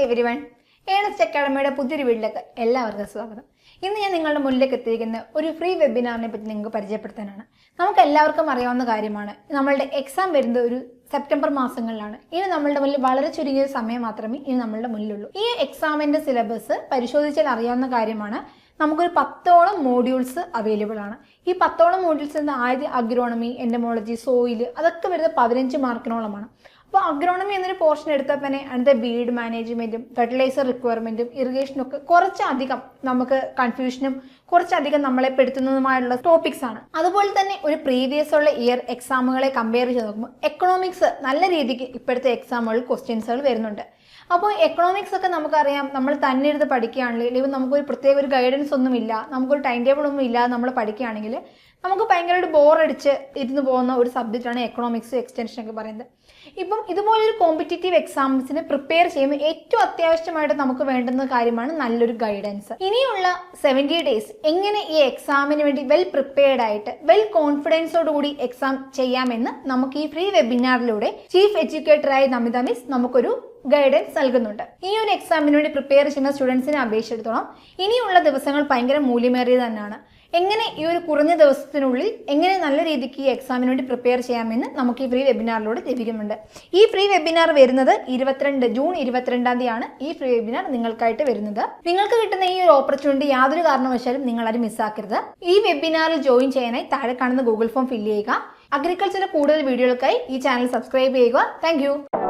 Everyone, Ernest അക്കാഡമിയുടെ പുതിയൊരു വീട്ടിലേക്ക് എല്ലാവർക്കും സ്വാഗതം. ഇന്ന് ഞാൻ നിങ്ങളുടെ മുന്നിലേക്ക് എത്തിയിരിക്കുന്ന ഒരു ഫ്രീ വെബിനാറിനെ പറ്റി നിങ്ങൾക്ക് പരിചയപ്പെടുത്താനാണ്. നമുക്ക് എല്ലാവർക്കും അറിയാവുന്ന കാര്യമാണ്, നമ്മളുടെ എക്സാം വരുന്നത് ഒരു സെപ്റ്റംബർ മാസങ്ങളിലാണ്. ഇനി നമ്മളുടെ മുന്നിൽ വളരെ ചുരുങ്ങിയ സമയം മാത്രമേ ഇനി നമ്മളുടെ മുന്നിലുള്ളൂ. ഈ എക്സാമിന്റെ സിലബസ് പരിശോധിച്ചാൽ അറിയാവുന്ന കാര്യമാണ്, നമുക്കൊരു 10ഓളം മോഡ്യൂൾസ് അവൈലബിൾ ആണ്. ഈ 10ഓളം മോഡ്യൂൾസ് ആദ്യം അഗ്രോണമി, എൻഡമോളജി, സോയിൽ, അതൊക്കെ വരുന്നത് 15 മാർക്കിനോളമാണ്. അപ്പോൾ അഗ്രോണമി എന്നൊരു പോർഷൻ എടുത്താൽ തന്നെ അതിൻ്റെ ബീഡ് മാനേജ്മെൻറ്റും ഫെർട്ടിലൈസർ റിക്വയർമെൻറ്റും ഇറിഗേഷനും ഒക്കെ കുറച്ചധികം നമുക്ക് കൺഫ്യൂഷനും കുറച്ചധികം നമ്മളെ പെടുത്തുന്നതുമായുള്ള ടോപ്പിക്സ് ആണ്. അതുപോലെ തന്നെ ഒരു പ്രീവിയസ് ഉള്ള ഇയർ എക്സാമുകളെ കമ്പയർ ചെയ്ത് നോക്കുമ്പോൾ എക്കണോമിക്സ് നല്ല രീതിക്ക് ഇപ്പോഴത്തെ എക്സാമുകളിൽ ക്വസ്റ്റ്യൻസുകൾ വരുന്നുണ്ട്. അപ്പോൾ എക്കണോമിക്സ് ഒക്കെ നമുക്കറിയാം, നമ്മൾ തന്നെ ഇരുന്ന് പഠിക്കുകയാണെങ്കിൽ, ഇവ നമുക്കൊരു പ്രത്യേക ഒരു ഗൈഡൻസ് ഒന്നുമില്ല, നമുക്കൊരു ടൈം ടേബിൾ ഒന്നും ഇല്ലാതെ നമ്മൾ പഠിക്കുകയാണെങ്കിൽ നമുക്ക് ഭയങ്കരമായിട്ട് ബോറടിച്ച് ഇരുന്ന് പോകുന്ന ഒരു സബ്ജക്റ്റാണ് എക്കണോമിക്സ് എക്സ്റ്റൻഷൻ ഒക്കെ പറയുന്നത്. ഇപ്പം ഇതുപോലൊരു കോമ്പറ്റേറ്റീവ് എക്സാംസിന് പ്രിപ്പയർ ചെയ്യുമ്പോൾ ഏറ്റവും അത്യാവശ്യമായിട്ട് നമുക്ക് വേണ്ടുന്ന കാര്യമാണ് നല്ലൊരു ഗൈഡൻസ്. ഇനിയുള്ള 70 ഡേയ്സ് എങ്ങനെ ഈ എക്സാമിന് വേണ്ടി വെൽ പ്രിപ്പയർഡ് ആയിട്ട് വെൽ കോൺഫിഡൻസോടുകൂടി എക്സാം ചെയ്യാമെന്ന് നമുക്ക് ഈ ഫ്രീ വെബിനാറിലൂടെ ചീഫ് എഡ്യൂക്കേറ്ററായ നമിത മിസ് നമുക്കൊരു ഗൈഡൻസ് നൽകുന്നുണ്ട്. ഈ ഒരു എക്സാമിന് വേണ്ടി പ്രിപ്പയർ ചെയ്യുന്ന സ്റ്റുഡൻസിനെ അപേക്ഷിച്ചിടത്തോളം ഇനിയുള്ള ദിവസങ്ങൾ ഭയങ്കര മൂല്യമേറിയത് തന്നെയാണ്. എങ്ങനെ ഈ ഒരു കുറഞ്ഞ ദിവസത്തിനുള്ളിൽ എങ്ങനെ നല്ല രീതിക്ക് ഈ എക്സാമിന് വേണ്ടി പ്രിപ്പയർ ചെയ്യാമെന്ന് നമുക്ക് ഈ ഫ്രീ വെബിനാറിലൂടെ ലഭിക്കുന്നുണ്ട്. ഈ ഫ്രീ വെബിനാർ വരുന്നത് ജൂൺ 22-ാം തീയതിയാണ് ഈ ഫ്രീ വെബിനാർ നിങ്ങൾക്കായിട്ട് വരുന്നത്. നിങ്ങൾക്ക് കിട്ടുന്ന ഈ ഒരു ഓപ്പർച്യൂണിറ്റി യാതൊരു കാരണവശാലും നിങ്ങളാരും മിസ്സാക്കരുത്. ഈ വെബിനാറിൽ ജോയിൻ ചെയ്യാനായി താഴെ കാണുന്ന ഗൂഗിൾ ഫോം ഫില്ല് ചെയ്യുക. അഗ്രികൾച്ചറിലെ കൂടുതൽ വീഡിയോകൾക്കായി ഈ ചാനൽ സബ്സ്ക്രൈബ് ചെയ്യുക. താങ്ക്